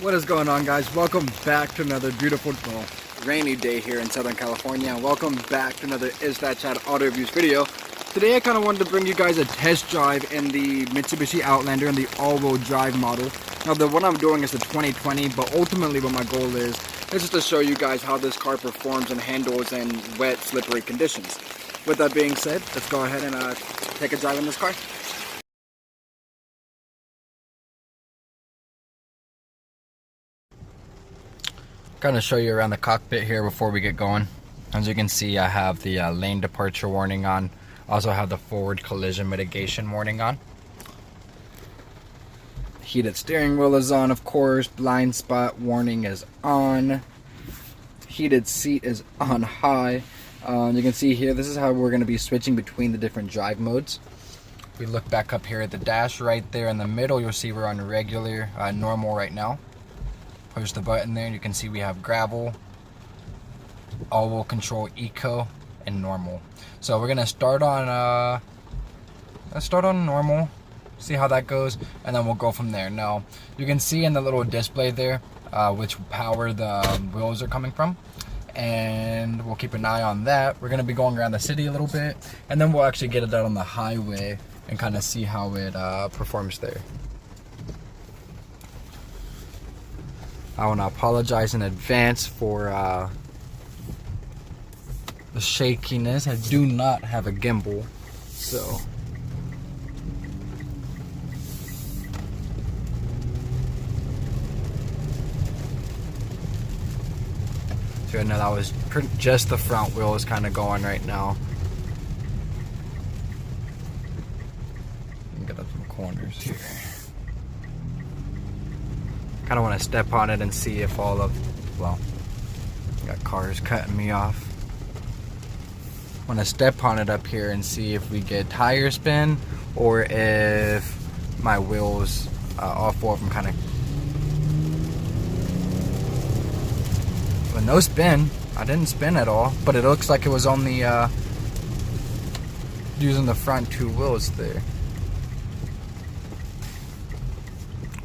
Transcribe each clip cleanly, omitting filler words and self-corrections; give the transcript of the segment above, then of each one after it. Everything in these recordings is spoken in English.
What is going on, guys? Welcome back to another beautiful, rainy day here in Southern California. And welcome back to another Is That Chad auto reviews video. Today I kind of wanted to bring you guys a test drive in the Mitsubishi Outlander in the all-wheel drive model. Now the one I'm doing is the 2020, but ultimately what my goal is just to show you guys how this car performs and handles in wet, slippery conditions. With that being said, let's go ahead and take a drive in this car. Kind of show you around the cockpit here before we get going. As you can see, I have the lane departure warning on. Also have the forward collision mitigation warning on. Heated steering wheel is on, of course. Blind spot warning is on. Heated seat is on high. You can see here, this is how we're going to be switching between the different drive modes. We look back up here at the dash right there in the middle. You'll see we're on regular, normal right now. Push the button there and you can see we have gravel, all-wheel control, eco, and normal. So we're gonna start on normal, see how that goes, and then we'll go from there. Now you can see in the little display there which power the wheels are coming from, and we'll keep an eye on that. We're gonna be going around the city a little bit, and then we'll actually get it out on the highway and kind of see how it performs there. I want to apologize in advance for the shakiness. I do not have a gimbal, so I know that was just the front wheel is kind of going right now. Get up some corners here. Kind of want to step on it and see if all of, well, got cars cutting me off. Want to step on it up here and see if we get tire spin or if my wheels, all four of them kind of, well, no spin. I didn't spin at all, but it looks like it was only using the front two wheels there.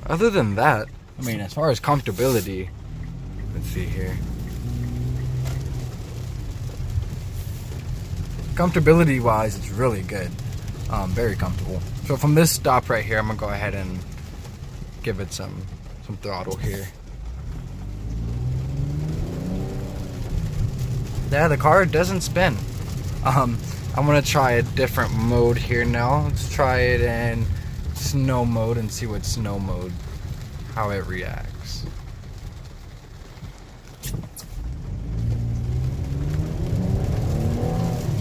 Other than that, I mean, as far as comfortability, let's see here. Comfortability wise, it's really good. Very comfortable. So from this stop right here, I'm gonna go ahead and give it some throttle here. Yeah, the car doesn't spin. I'm gonna try a different mode here now. Let's try it in snow mode and see what snow mode, how it reacts.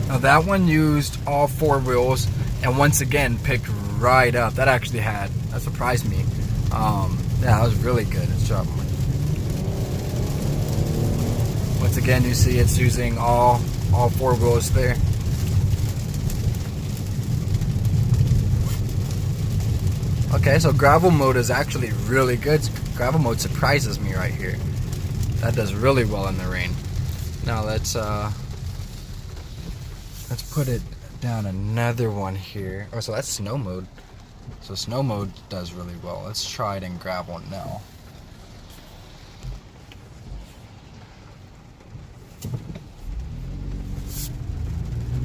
Now that one used all four wheels and once again picked right up. That surprised me. Yeah, that was really good. It's dropping. Once again, you see it's using all four wheels there. Okay, so gravel mode is actually really good. Gravel mode surprises me right here. That does really well in the rain. Now let's put it down another one here. Oh, so that's snow mode. So snow mode does really well. Let's try it in gravel now.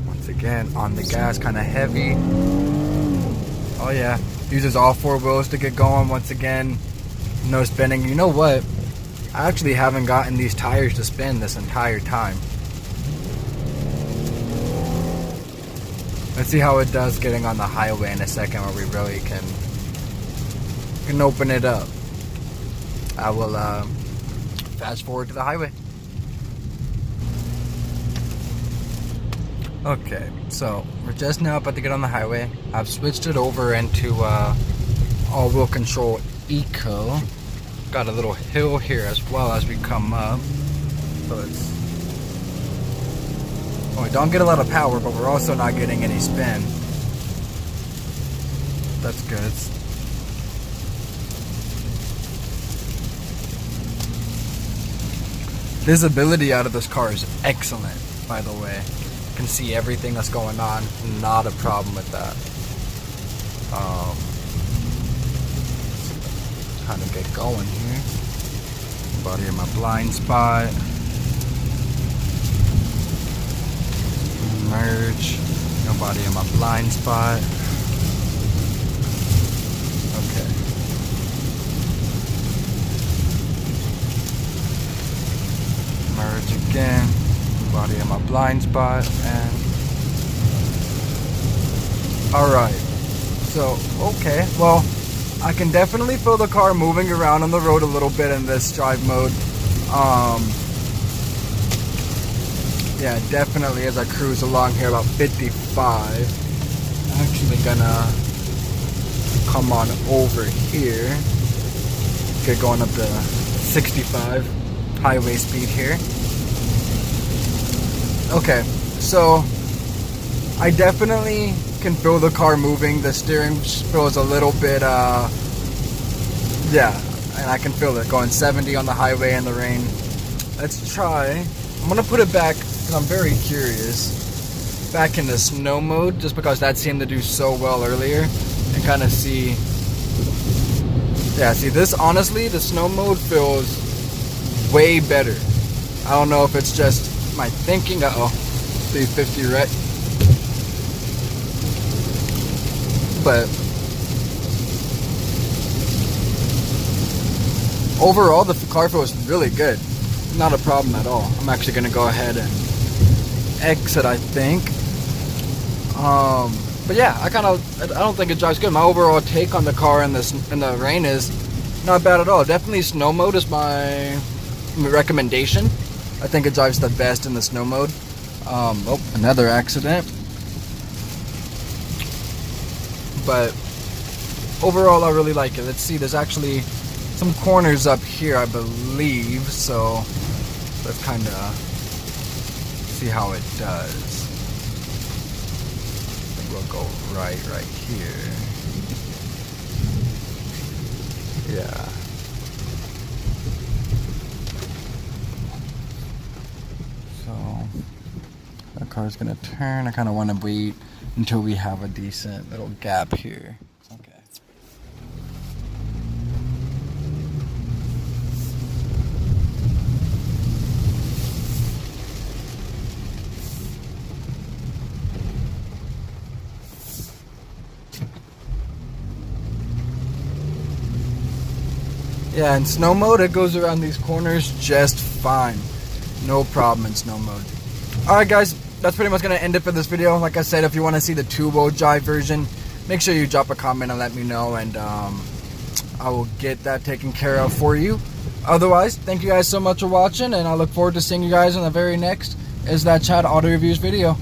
Once again, on the gas, kind of heavy. Oh yeah. Uses all four wheels to get going. Once again, no spinning. You know what? I actually haven't gotten these tires to spin this entire time. Let's see how it does getting on the highway in a second where we really can open it up. I will fast forward to the highway. Okay, so we're just now about to get on the highway. I've switched it over into all-wheel control eco. Got a little hill here as well as we come up. So it's, well, we don't get a lot of power, but we're also not getting any spin. That's good. Visibility out of this car is excellent, by the way. Can see everything that's going on, not a problem with that. Kind of get going here. Nobody in my blind spot. Merge. Nobody in my blind spot. Okay. Merge again. Nobody in my blind spot. And alright. So, okay. Well, I can definitely feel the car moving around on the road a little bit in this drive mode. Yeah, definitely as I cruise along here about 55. I'm actually gonna come on over here. Get going up to 65 highway speed here. Okay, so I definitely can feel the car moving. The steering feels a little bit, yeah, and I can feel it going 70 on the highway in the rain. Let's try. I'm gonna put it back because I'm very curious. Back in the snow mode, just because that seemed to do so well earlier, and kind of see. Yeah, see this. Honestly, the snow mode feels way better. I don't know if it's just my thinking. 350 right. But overall, the car feels really good. Not a problem at all. I'm actually gonna go ahead and exit, I think. But yeah, I don't think it drives good. My overall take on the car in the rain is not bad at all. Definitely snow mode is my recommendation. I think it drives the best in the snow mode. Oh, another accident. But overall, I really like it. Let's see, there's actually some corners up here, I believe. So let's kind of see how it does. I think we'll go right here. Yeah. So that car's gonna turn. I kind of want to wait until we have a decent little gap here. Okay. Yeah, in snow mode, it goes around these corners just fine. No problem in snow mode. Alright guys, that's pretty much going to end it for this video. Like I said, if you want to see the two-wheel drive version, make sure you drop a comment and let me know, and I will get that taken care of for you. Otherwise, thank you guys so much for watching, and I look forward to seeing you guys in the very next Is That Chad Auto Reviews video.